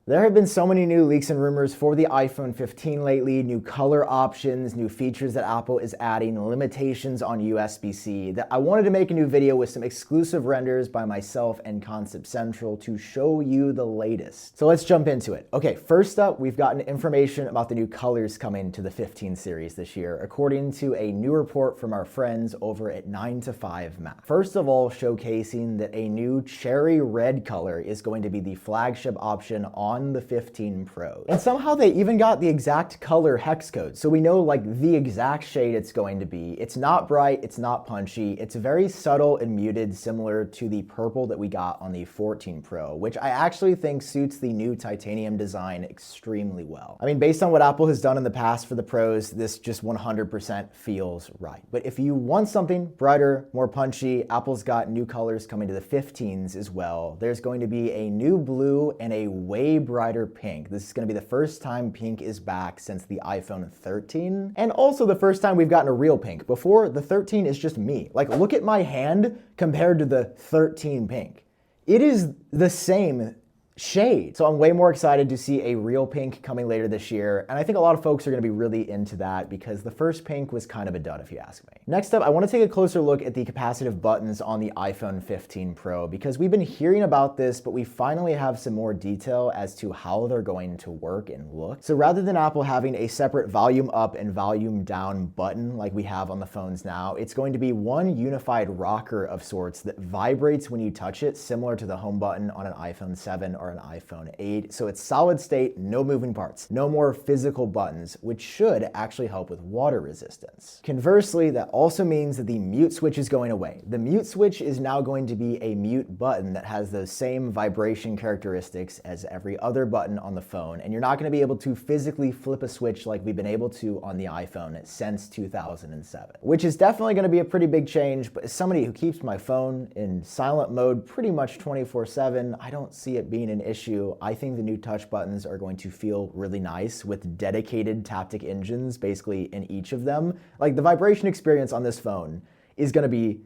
There have been so many new leaks and rumors for the iPhone 15 lately, new color options, new features that Apple is adding, limitations on USB-C, that I wanted to make a new video with some exclusive renders by myself and Concept Central to show you the latest. So let's jump into it. Okay, first up, we've gotten information about the new colors coming to the 15 series this year, according to a new report from our friends over at 9 to 5 Mac. First of all, showcasing that a new cherry red color is going to be the flagship option on the 15 Pro. And somehow they even got the exact color hex code, so we know like the exact shade it's going to be. It's not bright, it's not punchy, it's very subtle and muted, similar to the purple that we got on the 14 Pro, which I actually think suits the new titanium design extremely well. I mean, based on what Apple has done in the past for the Pros, this just 100% feels right. But if you want something brighter, more punchy, Apple's got new colors coming to the 15s as well. There's going to be a new blue and a way brighter pink. This is going to be the first time pink is back since the iPhone 13, and also the first time we've gotten a real pink. Before, the 13 is just me. Like, look at my hand compared to the 13 pink. It is the same shade. So I'm way more excited to see a real pink coming later this year, and I think a lot of folks are going to be really into that because the first pink was kind of a dud if you ask me. Next up, I want to take a closer look at the capacitive buttons on the iPhone 15 Pro because we've been hearing about this, but we finally have some more detail as to how they're going to work and look. So rather than Apple having a separate volume up and volume down button like we have on the phones now, it's going to be one unified rocker of sorts that vibrates when you touch it, similar to the home button on an iPhone 7 or an iPhone 8. So it's solid state, no moving parts, no more physical buttons, which should actually help with water resistance. Conversely, that also means that the mute switch is going away. The mute switch is now going to be a mute button that has those same vibration characteristics as every other button on the phone, and you're not going to be able to physically flip a switch like we've been able to on the iPhone since 2007, which is definitely going to be a pretty big change. But as somebody who keeps my phone in silent mode pretty much 24/7, I don't see it being an issue. I think the new touch buttons are going to feel really nice with dedicated Haptic engines basically in each of them. Like, the vibration experience on this phone is going to be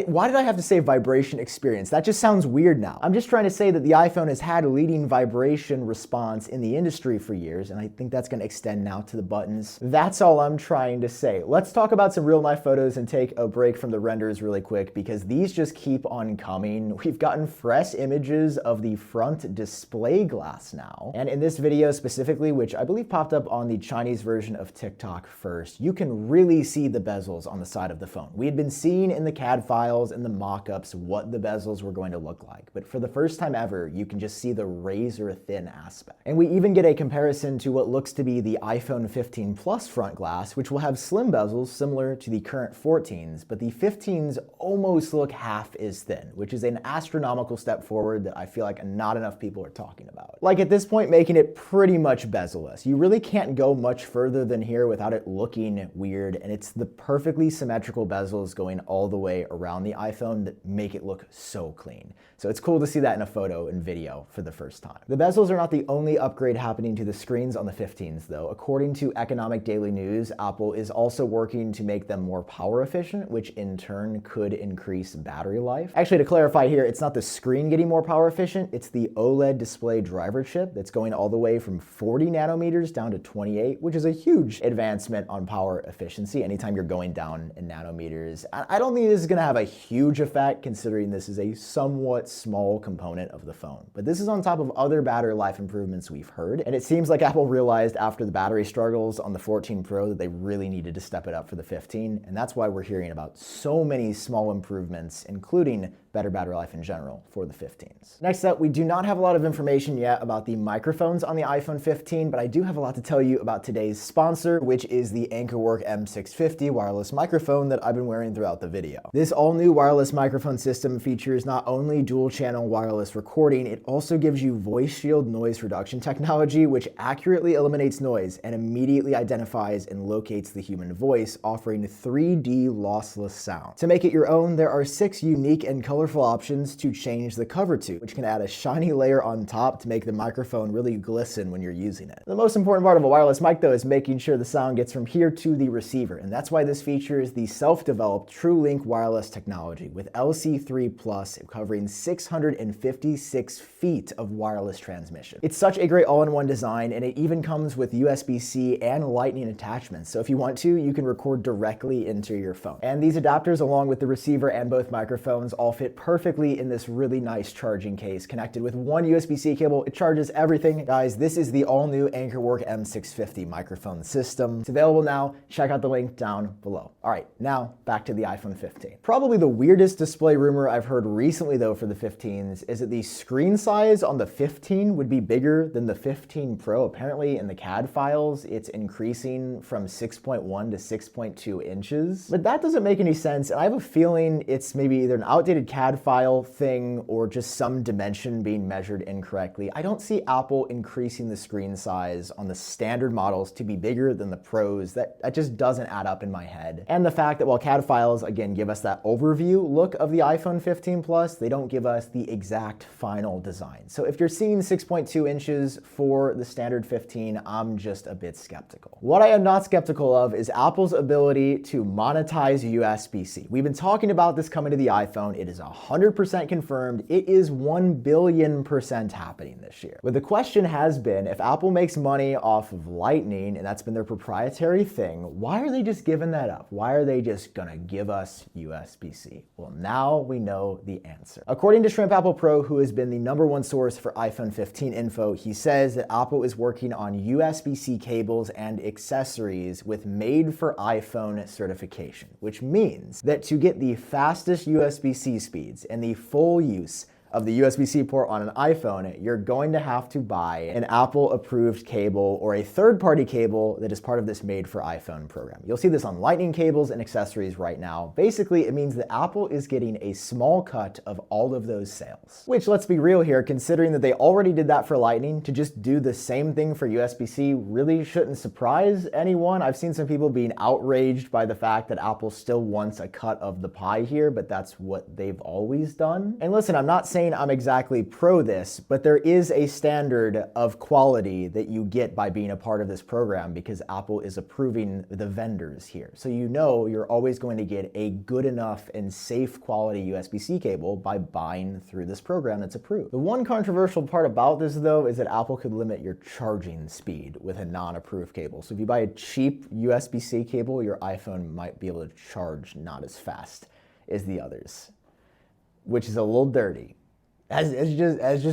why did I have to say vibration experience? That just sounds weird now. I'm just trying to say that the iPhone has had leading vibration response in the industry for years, and I think that's going to extend now to the buttons. That's all I'm trying to say. Let's talk about some real life photos and take a break from the renders really quick because these just keep on coming. We've gotten fresh images of the front display glass now. And in this video specifically, which I believe popped up on the Chinese version of TikTok first, you can really see the bezels on the side of the phone. We had been seeing in the CAD files and the mock-ups what the bezels were going to look like, but for the first time ever, you can just see the razor thin aspect. And we even get a comparison to what looks to be the iPhone 15 Plus front glass, which will have slim bezels similar to the current 14s, but the 15s almost look half as thin, which is an astronomical step forward that I feel like not enough people are talking about. Like, at this point, making it pretty much bezel-less. You really can't go much further than here without it looking weird, and it's the perfectly symmetrical bezels going all the way around the iPhone that make it look so clean. So it's cool to see that in a photo and video for the first time. The bezels are not the only upgrade happening to the screens on the 15s though. According to Economic Daily News, Apple is also working to make them more power efficient, which in turn could increase battery life. Actually, to clarify here, it's not the screen getting more power efficient, it's the OLED display driver chip that's going all the way from 40 nanometers down to 28, which is a huge advancement on power efficiency anytime you're going down in nanometers. I don't think this is going to have a huge effect considering this is a somewhat small component of the phone. But this is on top of other battery life improvements we've heard, and it seems like Apple realized after the battery struggles on the 14 Pro that they really needed to step it up for the 15, and that's why we're hearing about so many small improvements, including better battery life in general for the 15s. Next up, we do not have a lot of information yet about the microphones on the iPhone 15, but I do have a lot to tell you about today's sponsor, which is the Ankerwork M650 wireless microphone that I've been wearing throughout the video. This all-new wireless microphone system features not only dual-channel wireless recording, it also gives you voice shield noise reduction technology, which accurately eliminates noise and immediately identifies and locates the human voice, offering 3D lossless sound. To make it your own, there are 6 unique and colorful colorful options to change the cover to, which can add a shiny layer on top to make the microphone really glisten when you're using it. The most important part of a wireless mic though is making sure the sound gets from here to the receiver, and that's why this features the self-developed TrueLink wireless technology with LC3 Plus covering 656 feet of wireless transmission. It's such a great all-in-one design, and it even comes with USB-C and Lightning attachments, so if you want to, you can record directly into your phone. And these adapters, along with the receiver and both microphones, all fit perfectly in this really nice charging case. Connected with one USB-C cable, it charges everything. Guys, this is the all-new Anchorwork M650 microphone system. It's available now. Check out the link down below. All right, now back to the iPhone 15. Probably the weirdest display rumor I've heard recently though for the 15s is that the screen size on the 15 would be bigger than the 15 Pro. Apparently in the CAD files, it's increasing from 6.1 to 6.2 inches. But that doesn't make any sense, and I have a feeling it's maybe either an outdated CAD file thing or just some dimension being measured incorrectly. I don't see Apple increasing the screen size on the standard models to be bigger than the Pros. That just doesn't add up in my head. And the fact that while CAD files, again, give us that overview look of the iPhone 15 Plus, they don't give us the exact final design. So if you're seeing 6.2 inches for the standard 15, I'm just a bit skeptical. What I am not skeptical of is Apple's ability to monetize USB-C. We've been talking about this coming to the iPhone. It is 100% confirmed. It is 1 billion% happening this year. But the question has been, if Apple makes money off of Lightning, and that's been their proprietary thing, why are they just giving that up? Why are they just gonna give us USB-C? Well, now we know the answer. According to Shrimp Apple Pro, who has been the #1 source for iPhone 15 info, he says that Apple is working on USB-C cables and accessories with made for iPhone certification, which means that to get the fastest USB-C speeds and the full use of the USB-C port on an iPhone, you're going to have to buy an Apple-approved cable or a third-party cable that is part of this Made for iPhone program. You'll see this on Lightning cables and accessories right now. Basically, it means that Apple is getting a small cut of all of those sales. Which, let's be real here, considering that they already did that for Lightning, to just do the same thing for USB-C really shouldn't surprise anyone. I've seen some people being outraged by the fact that Apple still wants a cut of the pie here, but that's what they've always done. And listen, I'm not saying I'm exactly pro this, but there is a standard of quality that you get by being a part of this program because Apple is approving the vendors here. So you know you're always going to get a good enough and safe quality USB-C cable by buying through this program that's approved. The one controversial part about this though is that Apple could limit your charging speed with a non-approved cable. So if you buy a cheap USB-C cable, your iPhone might be able to charge not as fast as the others, which is a little dirty. As a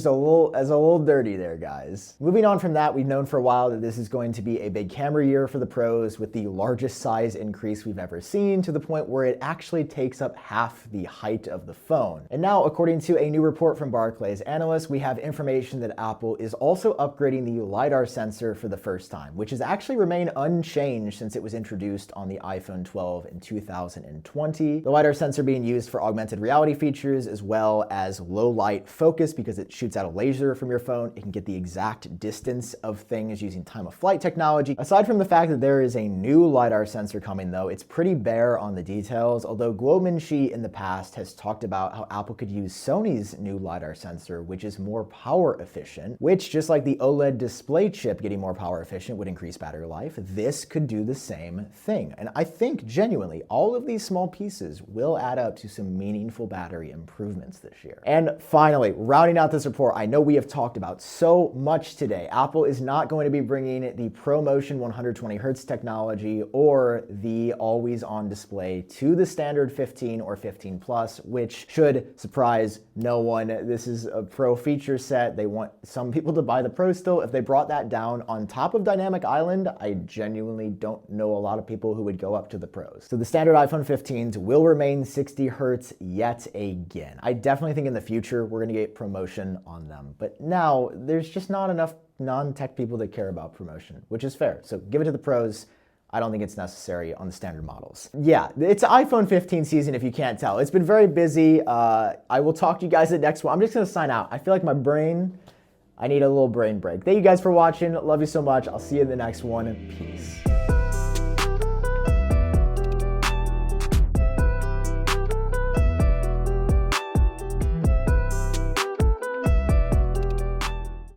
little dirty there, guys. Moving on from that, we've known for a while that this is going to be a big camera year for the Pros with the largest size increase we've ever seen, to the point where it actually takes up half the height of the phone. And now, according to a new report from Barclays analysts, we have information that Apple is also upgrading the LiDAR sensor for the first time, which has actually remained unchanged since it was introduced on the iPhone 12 in 2020. The LiDAR sensor being used for augmented reality features as well as low light focus because it shoots out a laser from your phone. It can get the exact distance of things using time of flight technology. Aside from the fact that there is a new LiDAR sensor coming though, it's pretty bare on the details, although Guomin Xi in the past has talked about how Apple could use Sony's new LiDAR sensor, which is more power efficient, which just like the OLED display chip getting more power efficient would increase battery life, this could do the same thing. And I think genuinely all of these small pieces will add up to some meaningful battery improvements this year. And finally, rounding out this report, I know we have talked about so much today. Apple is not going to be bringing the ProMotion 120 Hz technology or the always-on display to the standard 15 or 15 Plus, which should surprise no one. This is a Pro feature set. They want some people to buy the Pro still. If they brought that down on top of Dynamic Island, I genuinely don't know a lot of people who would go up to the Pros. So the standard iPhone 15s will remain 60 Hz yet again. I definitely think in the future we're going to get promotion on them. But now there's just not enough non-tech people that care about promotion, which is fair. So give it to the Pros. I don't think it's necessary on the standard models. Yeah, it's iPhone 15 season if you can't tell. It's been very busy. I will talk to you guys at the next one. I'm just gonna sign out. I feel like I need a little brain break. Thank you guys for watching. Love you so much. I'll see you in the next one. Peace.